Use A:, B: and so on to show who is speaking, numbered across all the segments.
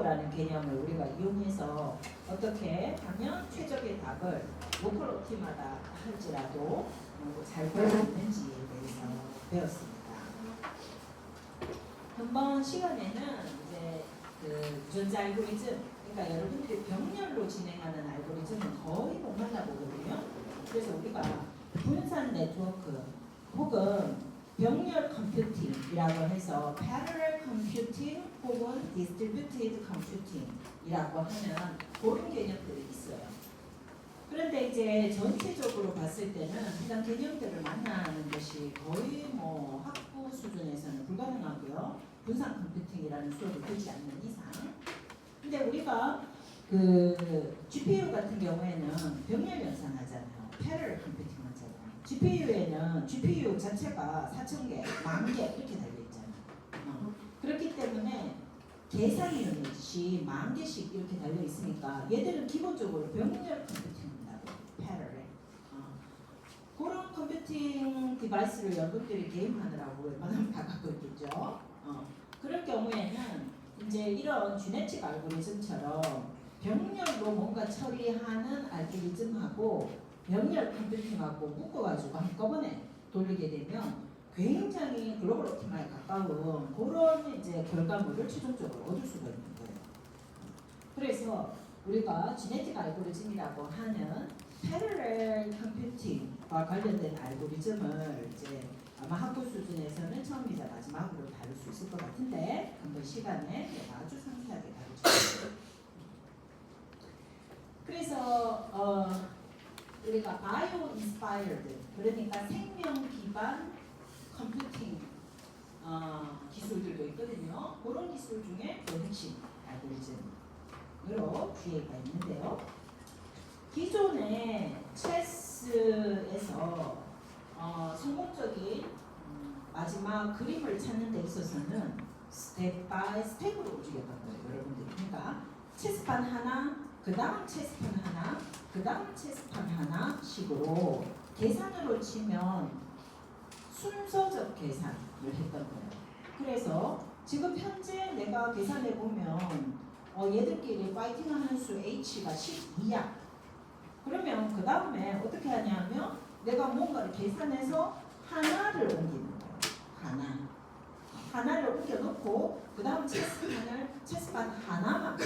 A: GPU라는 개념을 우리가 이용해서 어떻게 하면 최적의 답을 로컬 옵티마다 할지라도 잘 구할 수 있는지에 대해서 배웠습니다. 한번 시간에는 이제 그 유전자 알고리즘, 그러니까 여러분들이 병렬로 진행하는 알고리즘은 거의 못 만나보거든요. 그래서 우리가 분산 네트워크 혹은 병렬 컴퓨팅이라고 해서 parallel computing 혹은 distributed computing이라고 하는 그런 개념들이 있어요. 그런데 이제 전체적으로 봤을 때는 해당 개념들을 만나는 것이 거의 뭐 학부 수준에서는 불가능하고요. 분산 컴퓨팅이라는 수업을 듣지 않는 이상. 근데 우리가 그 GPU 같은 경우에는 병렬 연산하잖아요. parallel computing 하잖아요. GPU에는 GPU 자체가 4,000개, 10,000개 이렇게 달려있잖아요. 그렇기 때문에 계산 유닛이 10,000개씩 이렇게 달려있으니까 얘들은 기본적으로 병렬 컴퓨팅이라고 parallel. 그런 컴퓨팅 디바이스를 여러분들이 게임하느라고 웬만하면 다 갖고 있겠죠. 그럴 경우에는 이제 이런 지네틱 알고리즘처럼 병렬로 뭔가 처리하는 알고리즘하고 병렬 컴퓨팅하고 묶어가지고 한꺼번에 돌리게 되면 굉장히 글로벌 옵티마에 가까운 그런 이제 결과물을 최종적으로 얻을 수가 있는 거예요. 그래서 우리가 지네틱 알고리즘이라고 하는 패러렐 컴퓨팅과 관련된 알고리즘을 이제 아마 학부 수준에서는 처음이자 마지막으로 다룰 수 있을 것 같은데 한번 시간에 아주 상세하게 다루죠. 그래서 우리가 바이오 인스파이어드, 그러니까 생명 기반 컴퓨팅 기술들도 있거든요. 그런 기술 중에 그 핵심 알고리즘으로 기회가 있는데요. 기존의 체스에서 성공적인 마지막 그림을 찾는 데 있어서는 스텝 바이 스텝으로 움직였던 거예요, 여러분들이. 그러니까 체스판 하나, 그 다음 체스판 하나, 그 다음 체스판 하나 식으로 계산으로 치면 순서적 계산을 했던 거예요. 그래서 지금 현재 내가 계산해 보면 얘들끼리 파이팅하는 수 H가 12야. 그러면 그 다음에 어떻게 하냐면 내가 뭔가를 계산해서 하나를 옮기는 거예요. 하나를 옮겨놓고 그 다음 체스판 하나만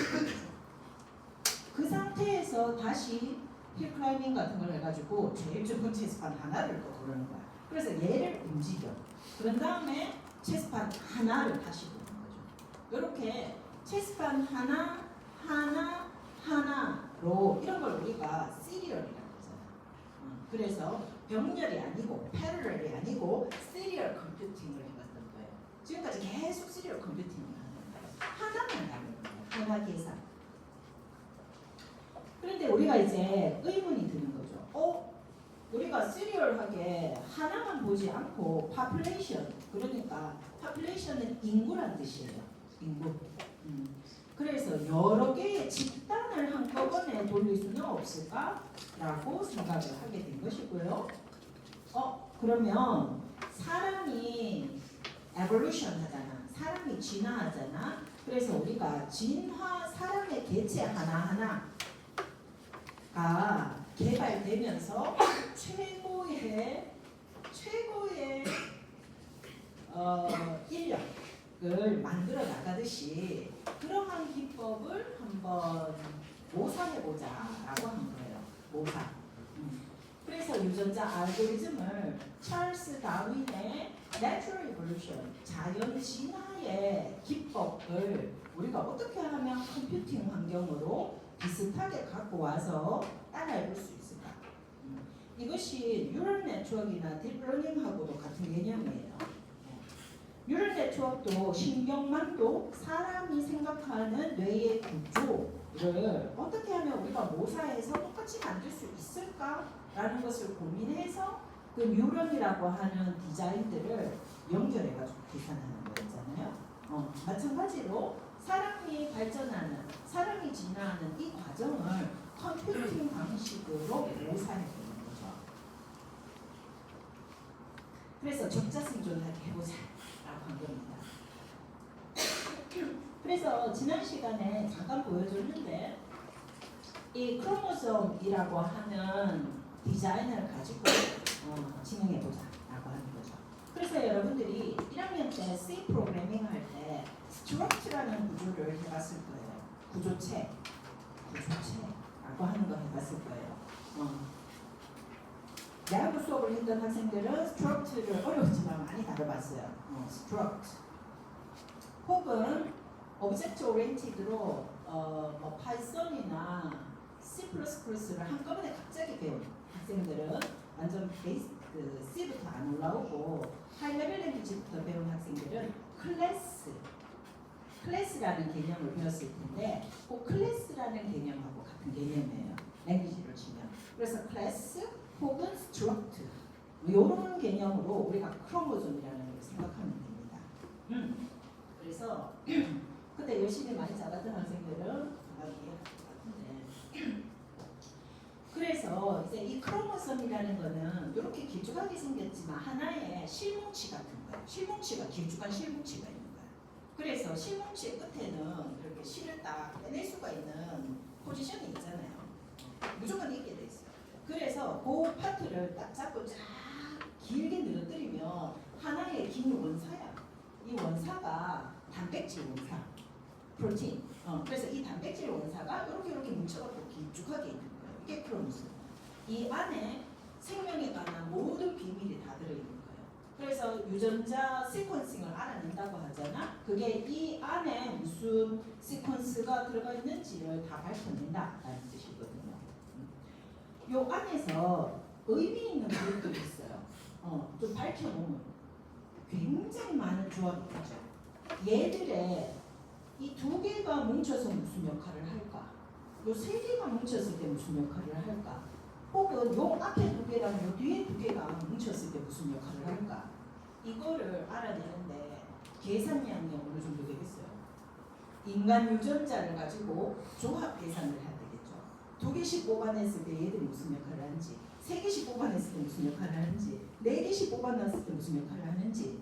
A: 그 상태에서 다시 힐 클라이밍 같은 걸 해가지고 제일 좋은 체스판 하나를 또 고르는 거야. 그래서 얘를 움직여. 그런 다음에 체스판 하나를 다시 보는 거죠. 이렇게 체스판 하나로 이런 걸 우리가 시리얼이라고 하잖아요. 그래서 병렬이 아니고 패러렐이 아니고 시리얼 컴퓨팅을 해봤던 거예요. 지금까지 계속 시리얼 컴퓨팅을 하는 거예요. 하나만 하는 거예요. 하나 계산. 그런데 우리가 이제 의문이 드는 거죠. 우리가 시리얼하게 하나만 보지 않고 population, 그러니까 population은 인구란 뜻이에요. 인구. 그래서 여러 개의 집단을 한꺼번에 돌릴 수는 없을까라고 생각을 하게 된 것이고요. 그러면 사람이 evolution 하잖아. 사람이 진화하잖아. 그래서 우리가 사람의 개체 하나하나가 개발되면서 최고의 인력을 만들어 나가듯이 그러한 기법을 한번 모사해보자라고 한 거예요. 모사. 그래서 유전자 알고리즘을 찰스 다윈의 Natural Evolution, 자연 진화의 기법을 우리가 어떻게 하면 컴퓨팅 환경으로 비슷하게 갖고 와서 따라해볼 수 있을까? 이것이 뉴럴 네트워크나 딥러닝하고도 같은 개념이에요. 뉴럴 네트워크도 신경망도 사람이 생각하는 뇌의 구조를 어떻게 하면 우리가 모사해서 똑같이 만들 수 있을까라는 것을 고민해서 그 뉴런이라고 하는 디자인들을 연결해가지고 계산하는 거였잖아요. 마찬가지로 사람이 발전하는, 사람이 진화하는 이 과정을 컴퓨팅 방식으로 모사해보는 거죠. 그래서 적자생존하게 해보자 라고 한 겁니다. 그래서 지난 시간에 잠깐 보여줬는데 이 크로모솜이라고 하는 디자인을 가지고 진행해보자라고 하는 거죠. 그래서 여러분들이 1학년 때 C 프로그래밍 할 때 스트럭처라는 구조를 해봤을 거예요. 구조체라고 하는 거 해봤을 거예요. 대학교 수업을 했던 학생들은 스트럭처를 어렵지만 많이 다뤄봤어요. 스트럭처 혹은 오브젝트 오리엔티드로 뭐 파이썬이나 C++를 한꺼번에 갑자기 배운 학생들은 완전 베이스 그 C부터 안 올라오고 하이 레벨 랭귀지부터 배운 학생들은 클래스라는 개념을 배웠을 텐데 그 클래스라는 개념하고 같은 개념이에요. 랭귀지로 치면. 그래서 클래스 혹은 스트럭트 이런 개념으로 우리가 크로모솜이라는 걸 생각하면 됩니다. 그래서 그때 열심히 많이 잡았던 학생들은 금방 이해할 것 같은데 그래서 이제 이 크로모솜이라는 거는 이렇게 길쭉하게 생겼지만 하나의 실뭉치 같은 거예요. 실뭉치가 길쭉한 실뭉치가 있는 거예요. 그래서 실뭉치의 끝에는 이렇게 실을 딱 빼낼 수가 있는 포지션이 있잖아요. 무조건 있게 돼 있어요. 그래서 그 파트를 딱 잡고 쫙 길게 늘어뜨리면 하나의 긴 원사야. 이 원사가 단백질 원사, 프로틴. 그래서 이 단백질 원사가 이렇게 뭉쳐갖고 길쭉하게 있는 거예요. 이게 크로모솜. 이 안에 생명에 관한 모든 비밀이 다 들어있는 거예요. 그래서 유전자 시퀀싱을 알아낸다고 하잖아. 그게 이 안에 무슨 시퀀스가 들어가 있는지를 다 밝혀낸다라는 뜻이거든요. 요 안에서 의미 있는 그룹들이 있어요. 좀 밝혀놓으면 굉장히 많은 조합이 있죠. 얘들의 이 두 개가 뭉쳐서 무슨 역할을 할까? 요 세 개가 뭉쳤을 때 무슨 역할을 할까? 혹은 요 앞에 두 개랑 요 뒤에 두 개가 뭉쳤을 때 무슨 역할을 할까? 이거를 알아내는데 계산량이 어느 정도 되겠어요? 인간 유전자를 가지고 조합 계산을 해야 되겠죠. 두 개씩 뽑아냈을 때 얘들이 무슨 역할을 하는지, 세 개씩 뽑아냈을 때 무슨 역할을 하는지, 네 개씩 뽑아냈을 때 무슨 역할을 하는지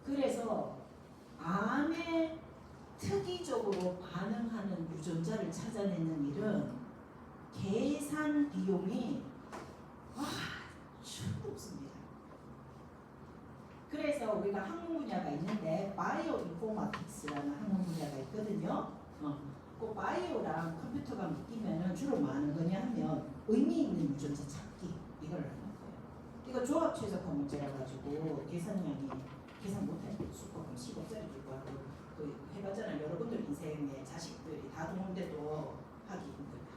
A: 그래서 암에 특이적으로 반응하는 유전자를 찾아내는 일은 계산 비용이 아주 높습니다. 그래서 우리가 학문 분야가 있는데 바이오 인포마틱스라는 학문 분야가 있거든요. 그 바이오랑 컴퓨터가 묶이면 주로 뭐 하는 거냐 하면 의미 있는 유전자 찾기 이걸 하는 거예요. 이거 조합 최적화 문제라 가지고 계산량이 계산 못할 수법은 10억짜리 주고 하고 그 해봤잖아요. 여러분들 인생에 자식들이 다 도는데도 하기 힘들다.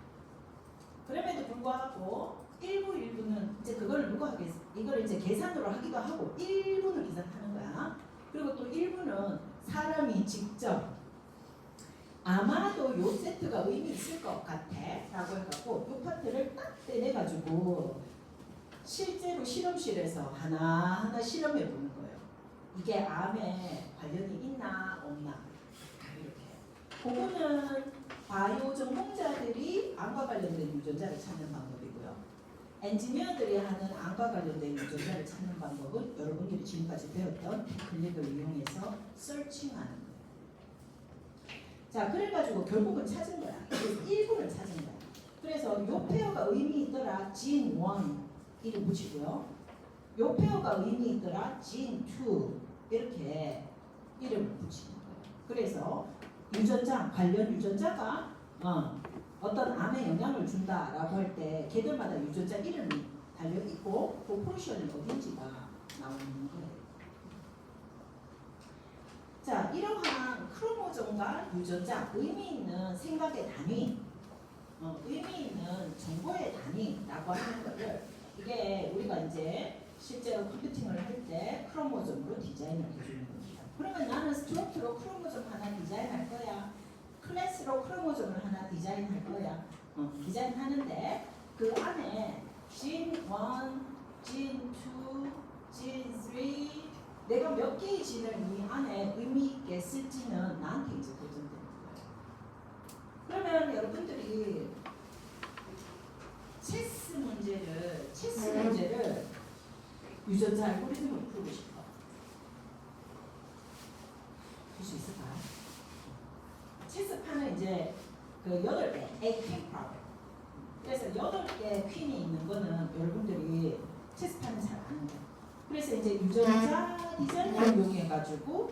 A: 그럼에도 불구하고 일부는 이제 그걸 누가 하겠어? 이걸 이제 계산으로 하기도 하고 일부는 계산하는 거야. 그리고 또 일부는 사람이 직접 아마도 요 세트가 의미 있을 것 같아 라고 해갖고 요 파트를 딱 떼내가지고 실제로 실험실에서 하나하나 실험해 보는 거예요. 이게 암에 관련이 있나 없나 이렇게. 그거는 바이오 전공자들이 암과 관련된 유전자를 찾는 방법이고요. 엔지니어들이 하는 암과 관련된 유전자를 찾는 방법은 여러분들이 지금까지 배웠던 클릭을 이용해서 서칭하는 거예요. 자, 그래가지고 결국은 찾은 거야. 그래서 1분을 찾은 거야. 그래서 요 페어가 의미 있더라. 진 1 이름 붙이고요. 요 페어가 의미 있더라. 진 2 이렇게 이름을 붙이는 거예요. 그래서 유전자, 관련 유전자가 어떤 암에 영향을 준다라고 할 때 걔들마다 유전자 이름이 달려있고 그 포지션이 어딘지가 나오는 거예요. 자, 이러한 크로모솜과 유전자, 의미 있는 생각의 단위, 의미 있는 정보의 단위라고 하는 거를 이게 우리가 이제 실제로 컴퓨팅을 할 때 크로모솜으로 디자인을 해주는 겁니다. 그러면 나는 스트럭처로 크로모솜 하나 디자인할 거야. 클래스로 크로모솜을 하나 디자인할 거야. 디자인하는데 그 안에 진 1, 진 2, 진 3 내가 몇 개의 진을 이 안에 의미 있게 쓸지는 나한테 이제 결정되는 거예요. 그러면 여러분들이 체스 문제를 유전자 알고리즘으로 풀고 싶어. 풀 수 있어요? 체스판은 이제 그 8개, 8퀸 프로그램. 그래서 8개 퀸이 있는 거는 여러분들이 체스판은 잘 아는 거예요. 그래서 이제 유전자 디자인을 이용해가지고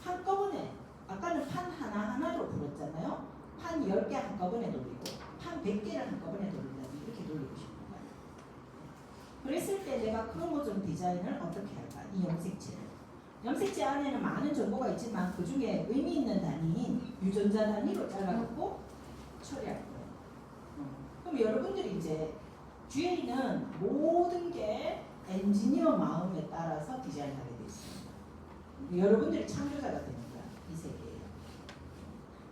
A: 한꺼번에, 아까는 판 하나하나로 불었잖아요. 판 10개 한꺼번에 돌리고, 판 100개를 한꺼번에 돌린다면 이렇게 돌리고 싶은 거예요. 그랬을 때 내가 크로모좀 디자인을 어떻게 할까? 이 염색체를. 염색체 안에는 많은 정보가 있지만 그 중에 의미 있는 단위인 유전자 단위로 잘라놓고 처리할 거예요. 그럼 여러분들이 이제 뒤에 있는 모든 게 엔지니어 마음에 따라서 디자인하게 되어 있습니다. 여러분들이 창조자가 되는 거야, 이 세계에.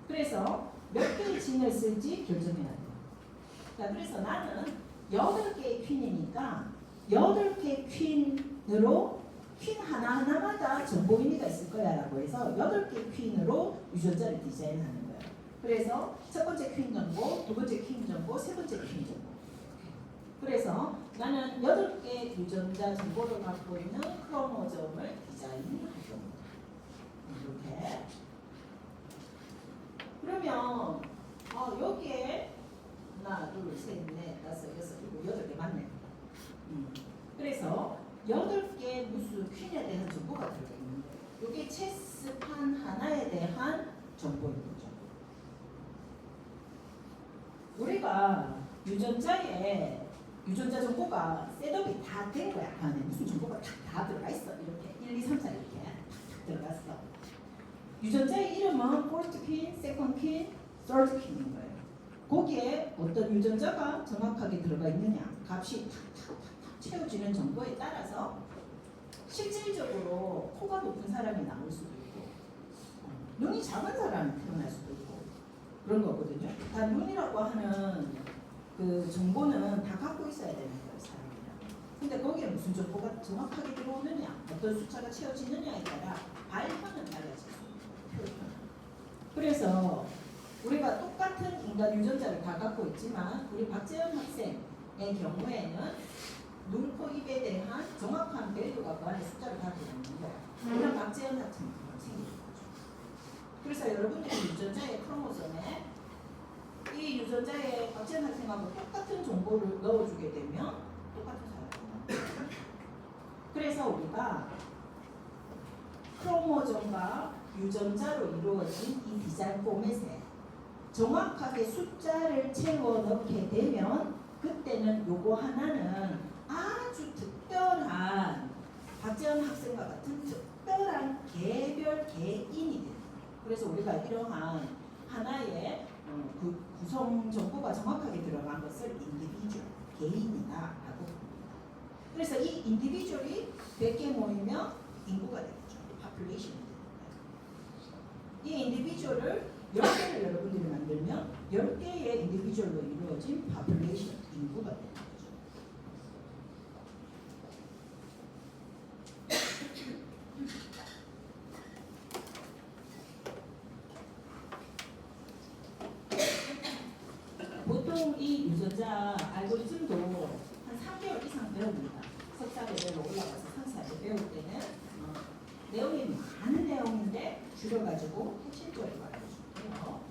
A: 그래서 몇 개의 진을 쓸지 결정해야 돼요. 자, 그래서 나는 8개의 퀸이니까 8개의 퀸으로 퀸 하나하나마다 정보 의미가 있을 거야 라고 해서 8개의 퀸으로 유전자를 디자인하는 거예요. 그래서 첫 번째 퀸 정보, 두 번째 퀸 정보, 세 번째 퀸 정보. 그래서 나는 8개의 유전자 정보를 갖고 있는 크로모점을 디자인할 겁니다. 이렇게. 그러면 여기에 하나, 둘, 셋, 넷, 다섯, 여섯, 일곱, 8개 맞네. 그래서 8개 무슨 퀸에 대한 정보가 들어있는 거예요. 이게 체스판 하나에 대한 정보인 거죠. 우리가 유전자 정보가 셋업이 다 된 거야. 그 안에 무슨 정보가 다 들어가 있어. 이렇게 1, 2, 3, 4 이렇게 탁 들어갔어. 유전자의 이름은 first 퀸, second 퀸, third 퀸인 거예요. 거기에 어떤 유전자가 정확하게 들어가 있느냐, 값이 탁탁탁탁 채워지는 정보에 따라서 실질적으로 코가 높은 사람이 나올 수도 있고 눈이 작은 사람이 태어날 수도 있고 그런 거거든요. 다 눈이라고 하는 그 정보는 다 갖고 있어야 되는 거예요, 사람이랑. 근데 거기에 무슨 정보가 정확하게 들어오느냐, 어떤 숫자가 채워지느냐에 따라 발현은 달라질 수 있는 거예요, 표현. 그래서 우리가 똑같은 인간 유전자를 다 갖고 있지만 우리 박재현 학생의 경우에는 눈, 코, 입에 대한 정확한 밸류가 그 안에 숫자를 가지고 있는 거예요. 그냥 박재현 같은 경우는 생기는 거죠. 그래서 여러분들이 유전자의 크로모섬에 이 유전자의 박재현 학생하고 똑같은 정보를 넣어주게 되면 똑같은 사람이에요. 그래서 우리가 크로모점과 유전자로 이루어진 이 디자인 포맷에 정확하게 숫자를 채워 넣게 되면 그때는 요거 하나는 아주 특별한 박재현 학생과 같은 특별한 개별 개인이 돼요. 그래서 우리가 이러한 하나의 구성 정보가 정확하게 들어간 것을 인디비주얼, 개인이다라고 부릅니다. 그래서 이 인디비주얼이 100개 모이면 인구가 되겠죠. 파퓰레이션이 되는 거예요. 이 인디비주얼을 10개를 여러분들이 만들면 10개의 인디비주얼로 이루어진 파퓰레이션, 인구가 되는 거죠. 보통 이 유전자 알고리즘도 한 3개월 이상 배웁니다. 석사 레벨로 올라가서 상세하게 배울 때는 내용이 많은 내용인데 줄여가지고 핵심적으로 알려줄게요.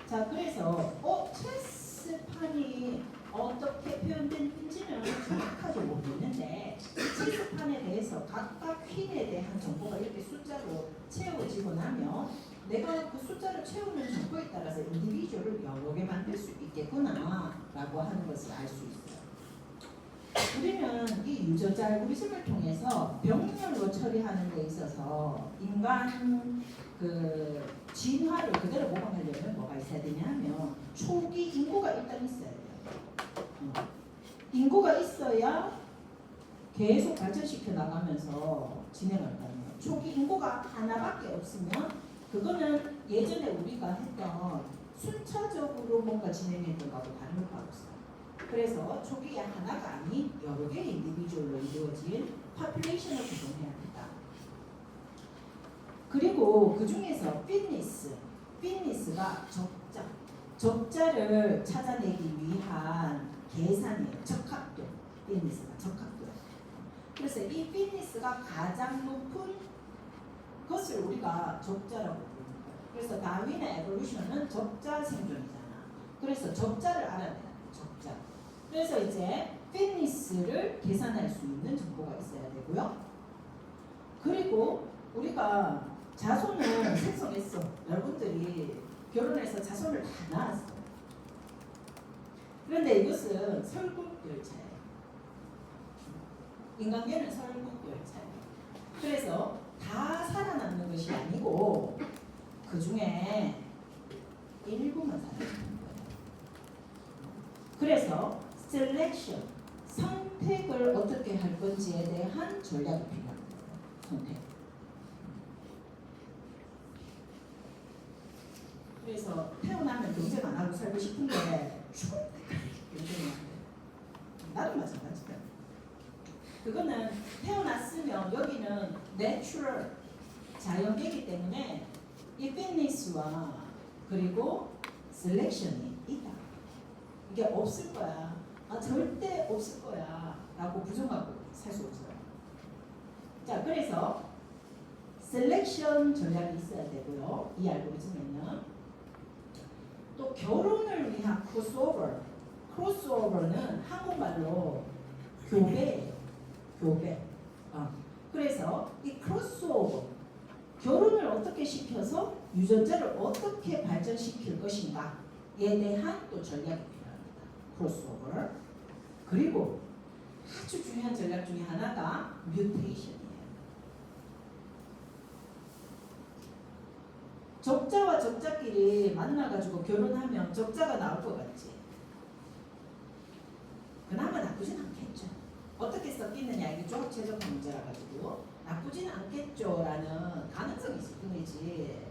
A: 자, 그래서 체스판이 어떻게 표현된지는 정확하게 모르겠는데 체스판에 대해서 각각 퀸에 대한 정보가 이렇게 숫자로 채워지고 나면 내가 그 숫자를 채우는 정보에 따라서 인디비주얼을 여러 개 만들 수 있겠구나 라고 하는 것을 알 수 있어요. 우리는 이 유전자 알고리즘을 통해서 병렬로 처리하는 데 있어서 인간 그 진화를 그대로 모방하려면 뭐가 있어야 되냐면 초기 인구가 일단 있어야 돼요. 인구가 있어야 계속 발전시켜 나가면서 진행할 거 아니에요. 초기 인구가 하나밖에 없으면 그거는 예전에 우리가 했던 순차적으로 뭔가 진행했던 거하고 다른 걸 하고 있어요. 그래서 초기에 하나가 아닌 여러 개의 인디비주얼로 이루어진 파퓰레이션을 구성해야 된다. 그리고 그 중에서 피트니스가 적자를 찾아내기 위한 계산이에요. 적합도. 피트니스가 적합도. 그래서 이 피트니스가 가장 높은 것을 우리가 적자라고 부르는 거예요. 그래서 다 다윈의 에볼루션은 적자 생존이잖아. 그래서 적자를 알아내야 돼. 적자. 그래서 이제 피트니스를 계산할 수 있는 정보가 있어야 되고요. 그리고 우리가 자손을 생성했어. 여러분들이 결혼해서 자손을 다 낳았어. 그런데 이것은 설국열차예요. 인간계는 설국열차예요. 그래서 다 살아남는 것이 아니고 그 중에 일부만 살아남는 거예요. 그래서 셀렉션, 선택을 어떻게 할 건지에 대한 전략이 필요합니다. 선택. 그래서 태어나면 경쟁 안 하고 살고 싶은데 죽을 때까지 경쟁해야 돼. 나도 마찬가지다. 그거는 태어났으면 여기는 내추럴 자연계이기 때문에 이 피트니스와 그리고 셀렉션이 있다. 이게 없을 거야. 아, 절대 없을 거야 라고 부정하고 살 수 없어요. 자, 그래서 셀렉션 전략이 있어야 되고요. 이 알고리즘에는 또 결혼을 위한 크로스오버. 크로스오버는 한국말로 교배예요. 교배. 그래서 이 크로스오버, 결혼을 어떻게 시켜서 유전자를 어떻게 발전시킬 것인가에 대한 또 전략이 필요합니다. 크로스오버. 그리고 아주 중요한 전략 중에 하나가 뮤테이션이에요. 적자와 적자끼리 만나가지고 결혼하면 적자가 나올 것 같지? 그나마 나쁘진 않겠죠. 어떻게 섞이느냐 이게 좀 최적화 문제라 가지고 나쁘진 않겠죠라는 가능성이 있을 뿐이지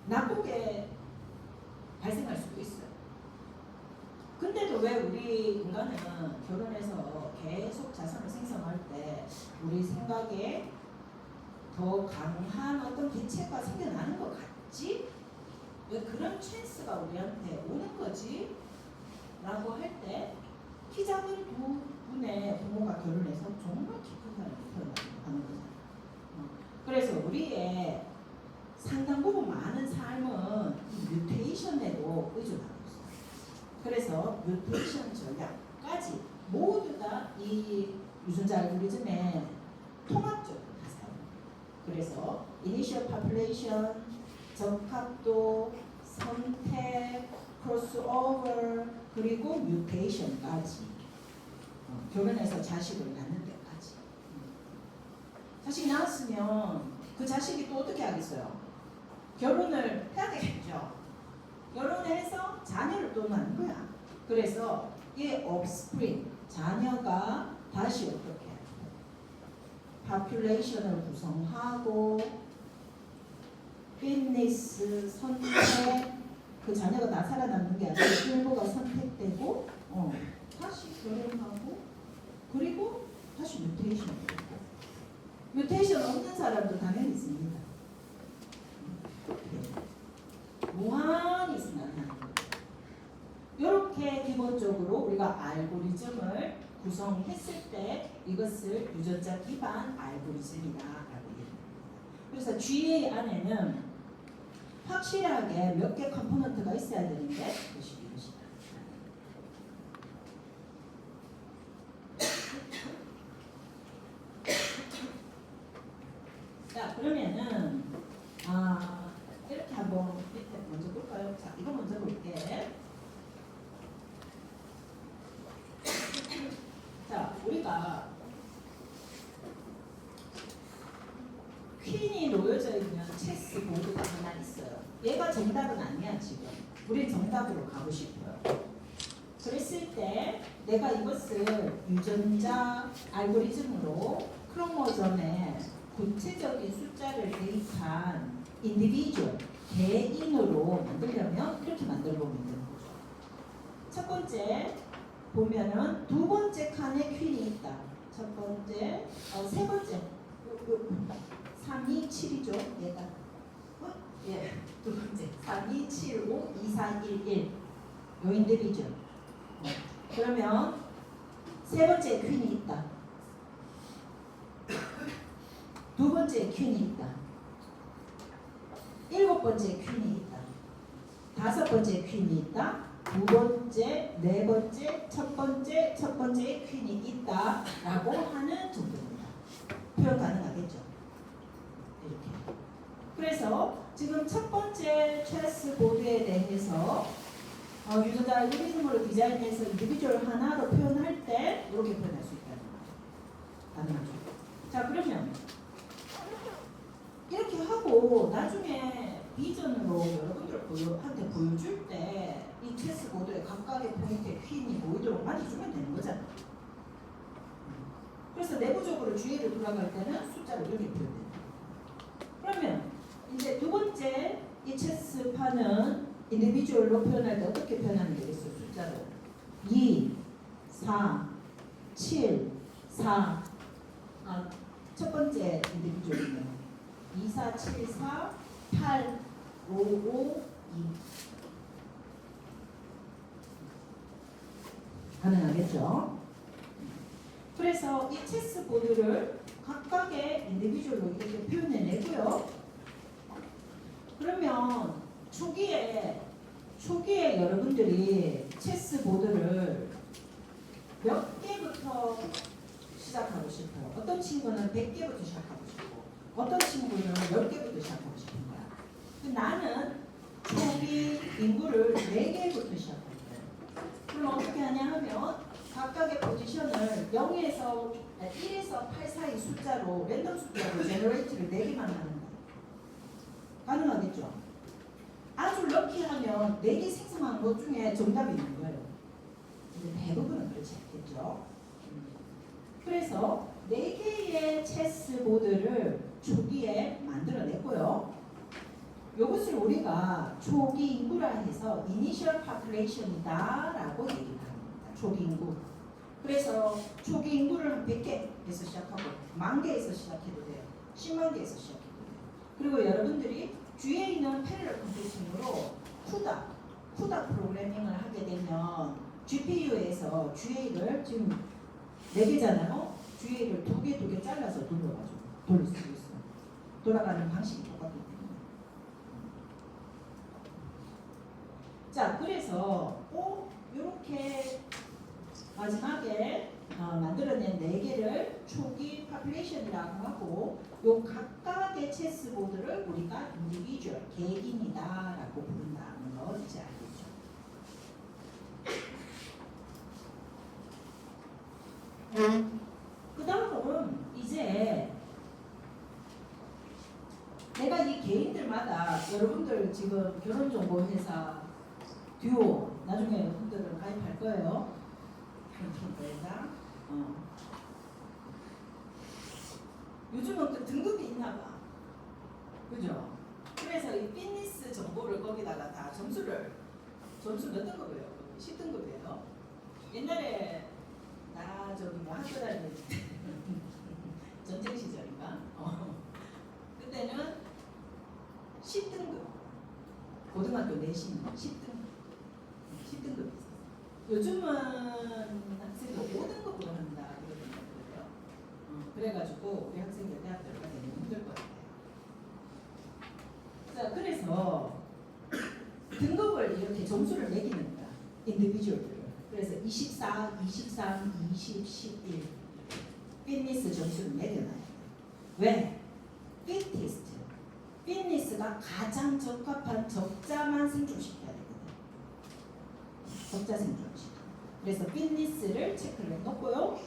A: 나쁘게 발생할 수도 있어요. 근데도 왜 우리 인간은 결혼해서 계속 자손을 생성할 때 우리 생각에 더 강한 어떤 대체가 생겨나는 것 같지? 왜 그런 찬스가 우리한테 오는 거지? 라고 할 때 키 작은 두 분의 부모가 결혼해서 정말 키 큰 사람이 태어나는 거잖아요. 그래서 우리의 상당 부분 많은 삶은 뮤테이션에도 의존하고 있어요. 그래서 뮤테이션 전략까지 모두 다 이 유전자 알고리즘의 통합적으로 다 사용합니다. 그래서 이니셜 파퓰레이션, 적합도, 선택, 크로스오버, 그리고 뮤테이션까지 결혼해서 자식을 낳는 데까지. 자식이 낳았으면 그 자식이 또 어떻게 하겠어요? 결혼을 해야 되겠죠. 결혼을 해서 자녀를 또 낳는 거야. 그래서 이 offspring, 자녀가 다시 어떻게 파퓰레이션을 구성하고 피트니스, 선택, 그 자녀가 다 살아남는 게 아니라 일부가 선택되고 다시 결혼하고 그리고 다시 뮤테이션 되고 뮤테이션 없는 사람도 당연히 있습니다. 무한히 순환하는 거예요. 이렇게 기본적으로 우리가 알고리즘을 구성했을 때 이것을 유전자 기반 알고리즘이다라고 얘기합니다. 그래서 GA 안에는 확실하게 몇 개 컴포넌트가 있어야 되는데 그것이 이것이다. 자, 그러면은 이렇게 한번 밑에 먼저 볼까요? 자, 이거 먼저 볼게. 자, 우리가 퀸이 놓여져 있는 체스 보드가 하나 있어요. 얘가 정답은 아니야 지금. 우리 정답으로 가고 싶어요. 그랬을 때 내가 이것을 유전자 알고리즘으로 크로모점에 구체적인 숫자를 대입한 인디비주얼, 개인으로 만들려면 이렇게 만들어보면 되는 거죠. 첫 번째 보면은 두 번째 칸에 퀸이 있다. 첫 번째, 세 번째 3, 2, 7이죠. 얘가 예, 두 번째 3, 2, 7, 5, 2, 4, 1, 1 요 인디비주얼. 그러면 세 번째 퀸이 있다. 두 번째 퀸이 있다. 7번째 퀸이 있다. 5번째 퀸이 있다. 2번째, 4번째, 첫 번째 퀸이 있다라고 하는 정도입니다. 표현 가능하겠죠? 이렇게. 그래서 지금 첫 번째 체스 보드에 대해서 유전자 알고리즘으로 디자인해서 인디비주얼 하나로 표현할 때 이렇게 표현할 수 있다는 거예요. 가능하죠. 자, 그러면 이렇게 하고 나중에 비전으로 여러분들한테 보여줄 때 이 체스 보드의 각각의 포인트에 퀸이 보이도록 만들어주면 되는 거잖아요. 그래서 내부적으로 주의를 돌아갈 때는 숫자를 이렇게 표현됩니다. 그러면 이제 두 번째 이 체스판은 인디비주얼로 표현할 때 어떻게 표현하면 되겠어요? 숫자로 2, 4, 7, 4 첫 번째 인디비주얼이네요. 2, 4, 7, 4, 8, 5, 5, 2 가능하겠죠? 그래서 이 체스 보드를 각각의 인디비주얼로 이렇게 표현해내고요. 그러면 초기에 여러분들이 체스 보드를 몇 개부터 시작하고 싶어요? 어떤 친구는 100개부터 시작하고 싶고 어떤 친구는 10개부터 시작하고 싶은 거야. 나는 초기 인구를 4개부터 시작할 거예요. 그럼 어떻게 하냐 하면 각각의 포지션을 0에서 1에서 8 사이 숫자로 랜덤 숫자로 제너레이트를 4개만 하는 거예요. 가능하겠죠? 아주 럭키하면 4개 생성한 것 중에 정답이 있는 거예요. 근데 대부분은 그렇지 않겠죠? 그래서 4개의 체스 보드를 초기에 만들어냈고요. 이것을 우리가 초기 인구라 해서 initial population이다 라고 얘기를 합니다. 초기 인구. 그래서 초기 인구를 한 100개에서 시작하고 10,000개에서 시작해도 돼요. 10만 개에서 시작해도 돼요. 그리고 여러분들이 뒤에 있는 패러럴 컴퓨팅으로 CUDA 프로그래밍을 하게 되면 GPU에서 GA를 지금 4개잖아요. GA를 2개 잘라서 돌릴 수 있어요. 돌아가는 방식이 똑같기 때문에. 자, 그래서 이렇게 마지막에 만들어낸 4개를 초기 파퓰레이션이라고 하고 요 각각의 체스보드를 우리가 인디비주얼, 개인이다라고 부른다는 거 이제 알겠죠. 그 다음은 이제 내가 이 개인들마다 여러분들 지금 결혼정보회사 듀오 나중에 여러분들은 가입할 거예요. 결혼정보회사 요즘은 그 등급이 있나 봐. 그죠? 그래서 이 피트니스 정보를 거기다가 다 점수 몇 등급이에요? 10등급이에요. 옛날에 나 저기 뭐 학교 다닐 때 전쟁 시절인가? 그때는 10등급 고등학교 내신 10등급 있었어요. 요즘은 학생들 5등급으로 한다 그러더라고요. 그래가지고 우리 학생들 대학 들어가기 너무 힘들 것 같아요. 자, 그래서 등급을 이렇게 점수를 매기는 거야. 인디비주얼들을. 그래서 24, 23, 20, 11 피트니스 점수를 매겨놔요. 왜? 피티스트. 피트니스가 가장 적합한 적자만 생존시켜야 되거든. 적자 생존시켜. 그래서 피트니스를 체크를 해놓고요.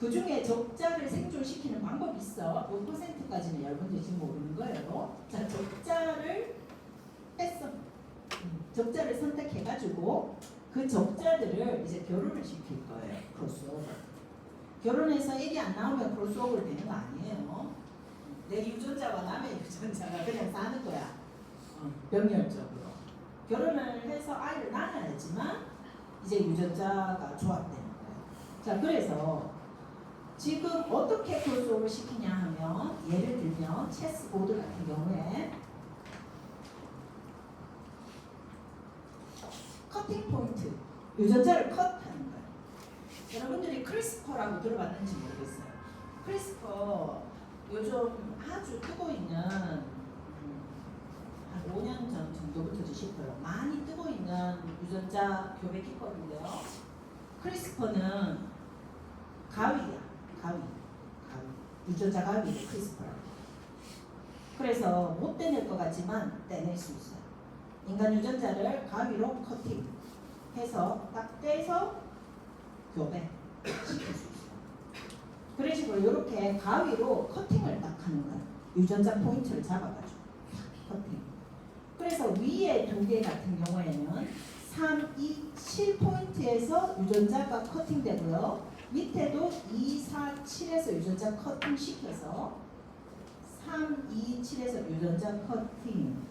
A: 그 중에 적자를 생존시키는 방법이 있어. 5%까지는 여러분들이 지금 모르는 거예요. 자, 적자를 뺐어. 적자를 선택해가지고 그 적자들을 이제 결혼을 시킬 거예요. 크로스오버. 결혼해서 애기 안 나오면 크로스오버를 되는 거 아니에요. 내 유전자와 남의 유전자가 그냥 사는 거야. 병렬적으로. 결혼을 해서 아이를 낳아야지만 이제 유전자가 조합되는 거예요. 자, 그래서 지금 어떻게 크로스오버를 시키냐 하면 예를 들면 체스보드 같은 경우에 커팅 포인트, 유전자를 컷하는 거예요. 여러분들이 크리스퍼라고 들어봤는지 모르겠어요. 크리스퍼 요즘 아주 뜨고 있는 또 붙어지 싶어요. 많이 뜨고 있는 유전자 교배 기법인데요. 크리스퍼는 가위야. 가위. 유전자 가위를 크리스퍼라고. 그래서 못 떼낼 것 같지만 떼낼 수 있어요. 인간 유전자를 가위로 커팅해서 딱 떼서 교배 시킬 수 있어요. 그런 식으로 이렇게 가위로 커팅을 딱 하는 거예요. 유전자 포인트를 잡아가지고 커팅. 그래서 위에 두 개 같은 경우에는 3, 2, 7포인트에서 유전자가 커팅되고요. 밑에도 2, 4, 7에서 유전자 커팅 시켜서 3, 2, 7에서 유전자 커팅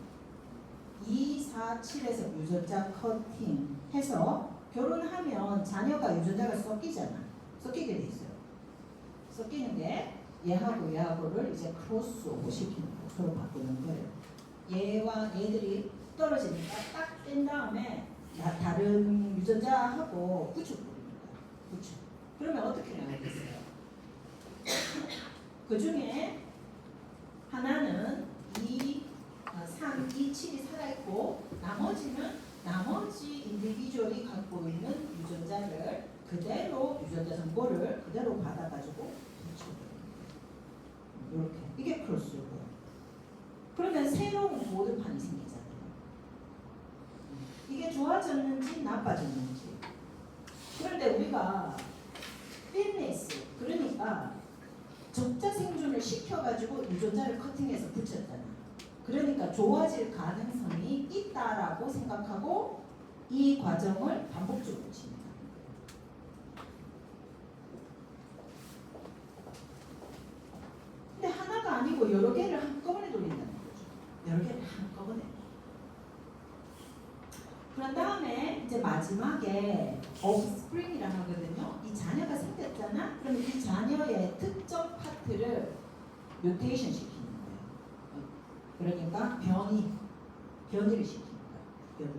A: 2, 4, 7에서 유전자 커팅 해서 결혼하면 자녀가 유전자가 섞이잖아. 섞이게 돼 있어요. 섞이는 게 얘하고 얘하고를 이제 크로스오버 시키는 거, 서로 바꾸는 거예요. 얘와 얘들이 떨어지니까 딱 뗀 다음에 다른 유전자하고 붙여버립니다. 붙여. 그러면 어떻게 나오겠어요? 그 중에 하나는 3, 2, 7이 살아있고 나머지는 나머지 인디비주얼이 갖고 있는 유전자를 그대로 유전자 정보를 그대로 받아가지고 붙여버립니다. 이렇게 이게 크로스오버예요. 그러면 새로운 모드판이 생기잖아요. 이게 좋아졌는지 나빠졌는지. 그런데 우리가 필리스 그러니까 적자 생존을 시켜가지고 유전자를 커팅해서 붙였잖아. 그러니까 좋아질 가능성이 있다라고 생각하고 이 과정을 반복적으로 진행하는 거예요. 근데 하나가 아니고 여러 개를 한꺼번에 돌린다는 거죠. 여러 개를 한꺼번에. 그런 다음에 이제 마지막에 offspring이라고 하거든요. 이 자녀가 생겼잖아. 그럼 이 자녀의 특정 파트를 뮤테이션 시키는 거예요. 그러니까 변이를 시키는 거예요.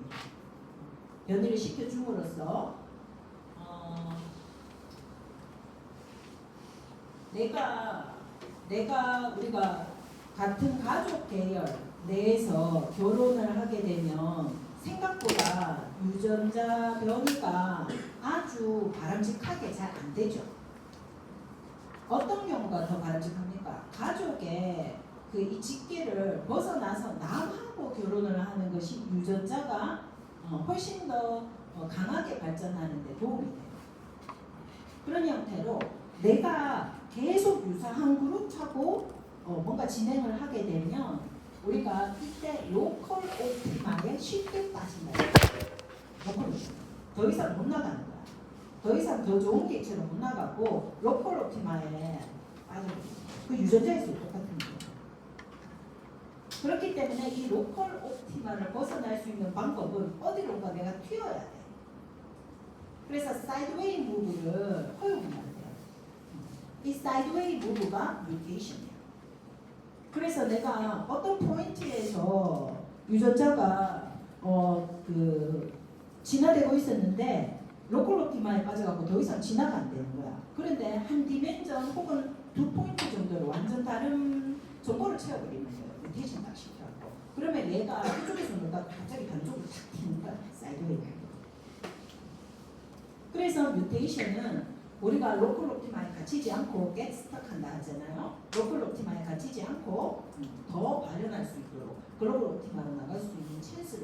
A: 변이를 시켜줌으로써 우리가 같은 가족 계열 내에서 결혼을 하게 되면 생각보다 유전자 변이가 아주 바람직하게 잘 안 되죠. 어떤 경우가 더 바람직합니까? 가족의 그 이 직계를 벗어나서 남하고 결혼을 하는 것이 유전자가 훨씬 더 강하게 발전하는 데 도움이 돼요. 그런 형태로 내가 계속 유사한 그룹하고 뭔가 진행을 하게 되면 우리가 이때 로컬 옵티마에 쉽게 빠진다. 로컬 옵티마. 더 이상 못 나가는 거야. 더 이상 더 좋은 객체로 못 나가고 로컬 옵티마에 빠져버려. 그 유전자에서 똑같은 거예요. 그렇기 때문에 이 로컬 옵티마를 벗어날 수 있는 방법은 어디론가 내가 튀어야 돼. 그래서 사이드웨이 무브를 허용하면 돼요. 이 사이드웨이 무브가 뮤테이션이에요. 그래서 내가 어떤 포인트에서 유전자가 진화되고 있었는데 로컬 옵티마에 빠져갖고 더 이상 진화가 안 되는 거야. 그런데 한 디멘전 혹은 두 포인트 정도로 완전 다른 정보를 채워버리는 거예요. 뮤테이션 딱 시켜갖고. 그러면 얘가 이쪽에서 뭔가 갑자기 반쪽으로 탁 튀는 거야. 사이드웨이. 그래서 뮤테이션은 우리가 로컬 옵티마에 갇히지 않고 get stuck 한다 하잖아요. 로컬 옵티마에 갇히지 않고 더 발현할 수 있도록 글로벌 옵티마로 나갈 수 있는 찬스를